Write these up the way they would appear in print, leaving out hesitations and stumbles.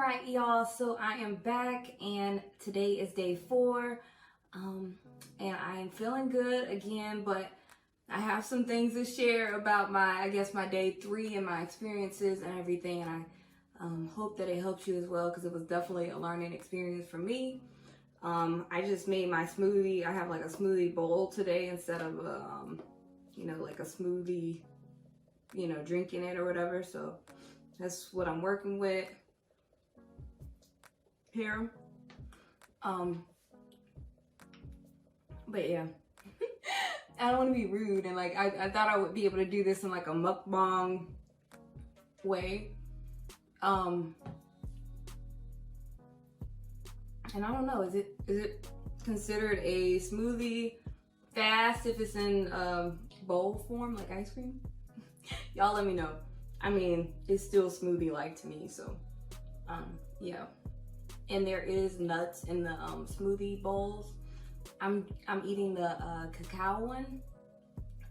Alright y'all, so I am back and today is day 4 and I am feeling good again, but I have some things to share about my day 3 and my experiences and everything, and I hope that it helps you as well, because it was definitely a learning experience for me. I just made my smoothie. I have like a smoothie bowl today instead of like a smoothie, drinking it or whatever, so that's what I'm working with here. But yeah, I don't want to be rude, and like I thought I would be able to do this in like a mukbang way, and I don't know, is it considered a smoothie fast if it's in bowl form like ice cream? Y'all let me know. I mean, it's still smoothie like to me, so yeah. And there is nuts in the smoothie bowls. I'm eating the cacao one,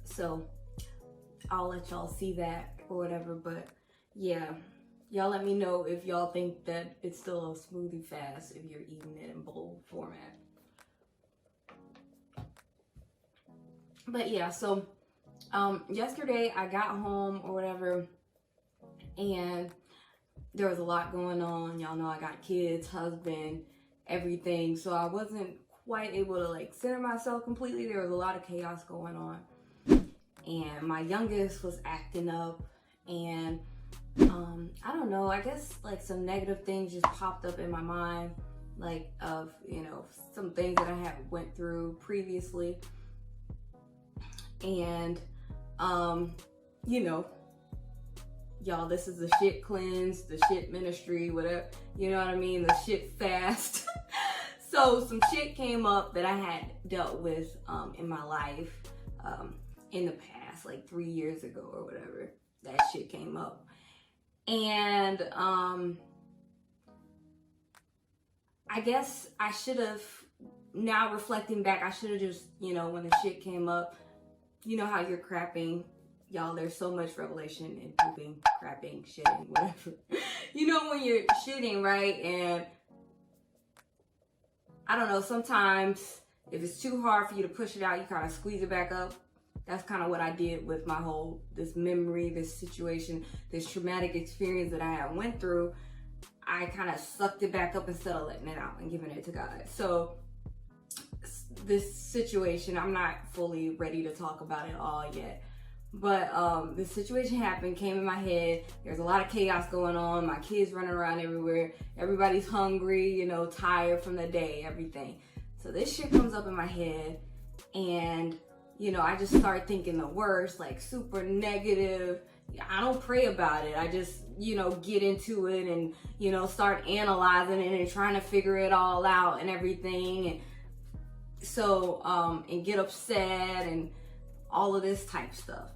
so I'll let y'all see that or whatever. But yeah, y'all let me know if y'all think that it's still a smoothie fast if you're eating it in bowl format. But yeah, so yesterday I got home or whatever, and there was a lot going on. Y'all know I got kids, husband, everything, so I wasn't quite able to like center myself completely. There was a lot of chaos going on, and my youngest was acting up, and I don't know, I guess like some negative things just popped up in my mind, like of some things that I had went through previously, and y'all, this is the shit cleanse, the shit ministry, whatever, you know what I mean, the shit fast. So some shit came up that I had dealt with in my life in the past, like 3 years ago or whatever. That shit came up, and I guess I should have, now reflecting back, I should have just, when the shit came up, you know how you're crapping. Y'all, there's so much revelation in pooping, crapping, shitting, whatever. When you're shitting, right? And I don't know, sometimes if it's too hard for you to push it out, you kind of squeeze it back up. That's kind of what I did with my whole, this memory, this situation, this traumatic experience that I had went through. I kind of sucked it back up instead of letting it out and giving it to God. So this situation, I'm not fully ready to talk about it all yet. But this situation happened, came in my head. There's a lot of chaos going on. My kids running around everywhere. Everybody's hungry, tired from the day, everything. So this shit comes up in my head, and I just start thinking the worst, like super negative. I don't pray about it. I just, get into it and, start analyzing it and trying to figure it all out and everything. And so, and get upset and all of this type stuff,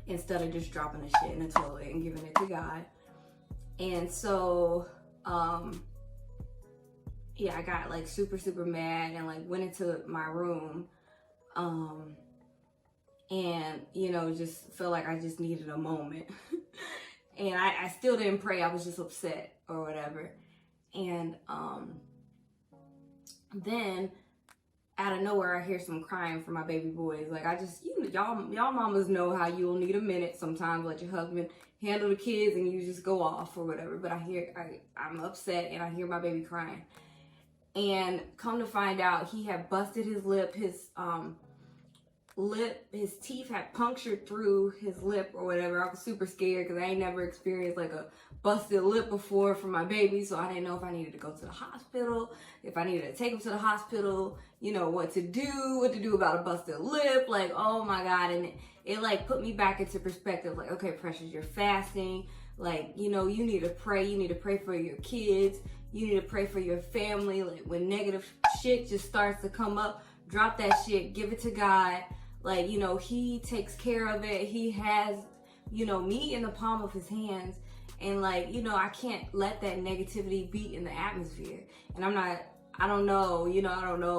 instead of just dropping the shit in the toilet and giving it to God. And so, yeah, I got like super mad and like went into my room, and just felt like I just needed a moment. And I still didn't pray. I was just upset or whatever. And then out of nowhere, I hear some crying from my baby boys. Like, I just, y'all mamas know how you'll need a minute sometimes, let your husband handle the kids and you just go off or whatever. But I'm upset and I hear my baby crying. And come to find out, he had busted his lip. His teeth had punctured through his lip or whatever. I was super scared because I ain't never experienced like a busted lip before for my baby, so I didn't know if I needed to go to the hospital, if I needed to take him to the hospital, what to do about a busted lip. Like, oh my God. And it like put me back into perspective, like, okay, Precious, you're fasting, like, you need to pray for your kids, you need to pray for your family. Like, when negative shit just starts to come up, drop that shit, give it to God. Like, he takes care of it. He has, me in the palm of his hands. And like, I can't let that negativity be in the atmosphere. And I don't know,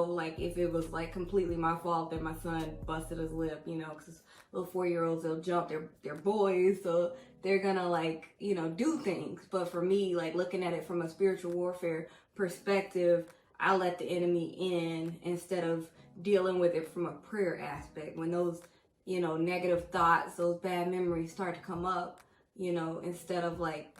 like if it was like completely my fault that my son busted his lip, because little 4-year-olds, they'll jump, they're boys, so they're gonna like, you know, do things. But for me, like looking at it from a spiritual warfare perspective, I let the enemy in instead of dealing with it from a prayer aspect. When those, you know, negative thoughts, those bad memories start to come up, you know, instead of like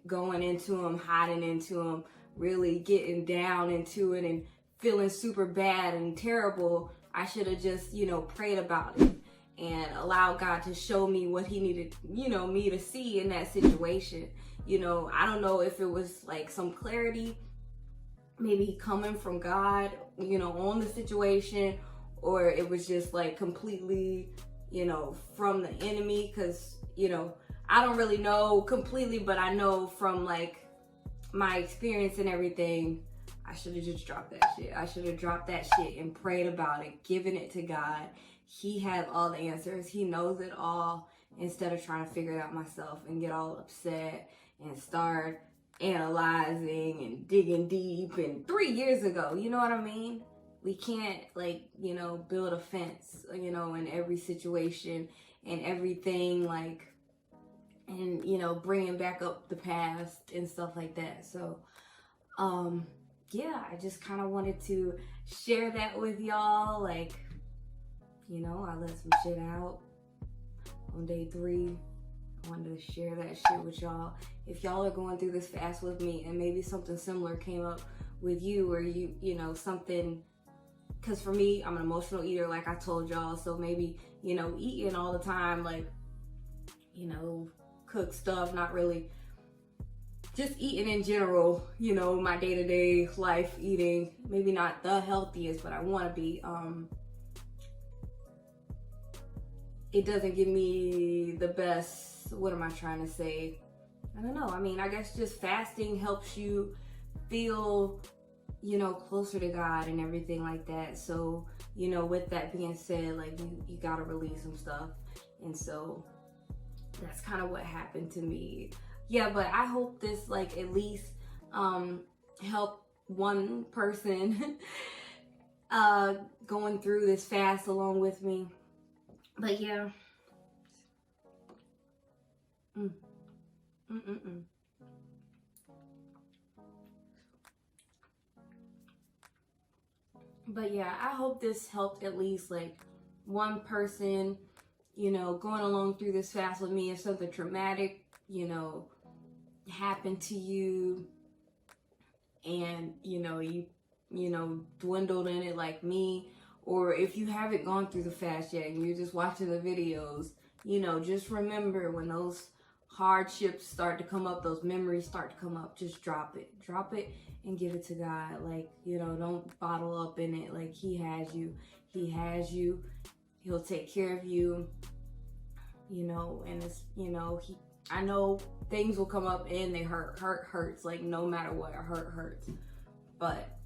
going into them, hiding into them, really getting down into it and feeling super bad and terrible, I should have just, you know, prayed about it and allowed God to show me what he needed, you know, me to see in that situation. You know, I don't know if it was like some clarity maybe coming from God, you know, on the situation, or it was just like completely, you know, from the enemy. Because, you know, I don't really know completely, but I know from like my experience and everything, I should have just dropped that shit. I should have dropped that shit and prayed about it, given it to God. He has all the answers. He knows it all, instead of trying to figure it out myself and get all upset and start analyzing and digging deep. And 3 years ago, you know what I mean? We can't like, you know, build a fence, you know, in every situation and everything, like, and, you know, bringing back up the past and stuff like that. So, yeah, I just kind of wanted to share that with y'all. Like, you know, I let some shit out on day 3. I wanted to share that shit with y'all. If y'all are going through this fast with me and maybe something similar came up with you, or you know, something, because for me, I'm an emotional eater, like I told y'all. So maybe, you know, eating all the time, like, you know, cook stuff, not really, just eating in general, you know, my day-to-day life eating, maybe not the healthiest, but I want to be, it doesn't give me the best, what am I trying to say? I don't know. I mean, I guess just fasting helps you feel, you know, closer to God and everything like that. So, you know, with that being said, like you gotta release some stuff. And so that's kind of what happened to me. Yeah, but I hope this like at least help one person going through this fast along with me. But yeah. But yeah, I hope this helped at least like one person, you know, going along through this fast with me. If something traumatic, you know, happened to you and, you know, dwindled in it like me, or if you haven't gone through the fast yet and you're just watching the videos, you know, just remember when those hardships start to come up, those memories start to come up, just drop it and give it to God. Like, you know, don't bottle up in it. Like, he has you, he'll take care of you, you know. And it's, you know, I know things will come up and they hurts, like no matter what, hurts, but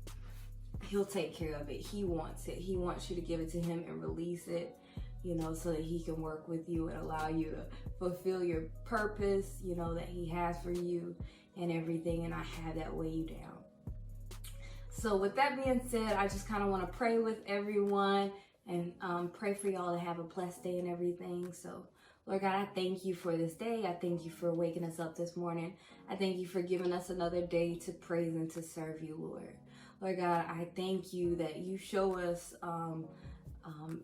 he'll take care of it. He wants it. He wants you to give it to him and release it, you know, so that he can work with you and allow you to fulfill your purpose, you know, that he has for you and everything. And I have that weigh you down. So with that being said, I just kind of want to pray with everyone and pray for y'all to have a blessed day and everything. So Lord God, I thank you for this day. I thank you for waking us up this morning. I thank you for giving us another day to praise and to serve you, Lord. Lord God, I thank you that you show us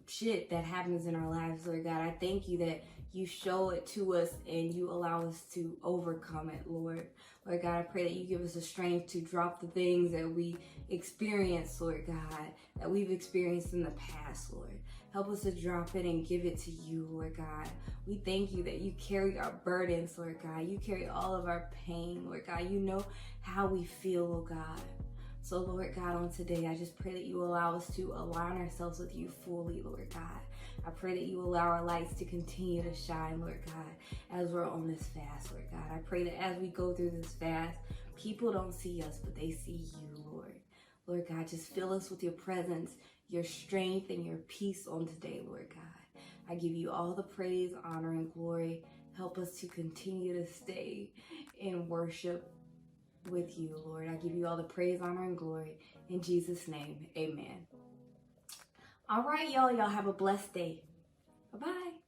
shit that happens in our lives, Lord God. I thank you that you show it to us and you allow us to overcome it, Lord. Lord God, I pray that you give us the strength to drop the things that we experience, Lord God, that we've experienced in the past, Lord. Help us to drop it and give it to you, Lord God. We thank you that you carry our burdens, Lord God. You carry all of our pain, Lord God. You know how we feel, Lord God. So, Lord God, on today, I just pray that you allow us to align ourselves with you fully, Lord God. I pray that you allow our lights to continue to shine, Lord God, as we're on this fast, Lord God. I pray that as we go through this fast, people don't see us, but they see you, Lord. Lord God, just fill us with your presence, your strength, and your peace on today, Lord God. I give you all the praise, honor, and glory. Help us to continue to stay in worship with you, Lord. I give you all the praise, honor, and glory. In Jesus' name, amen. All right, y'all have a blessed day. Bye-bye.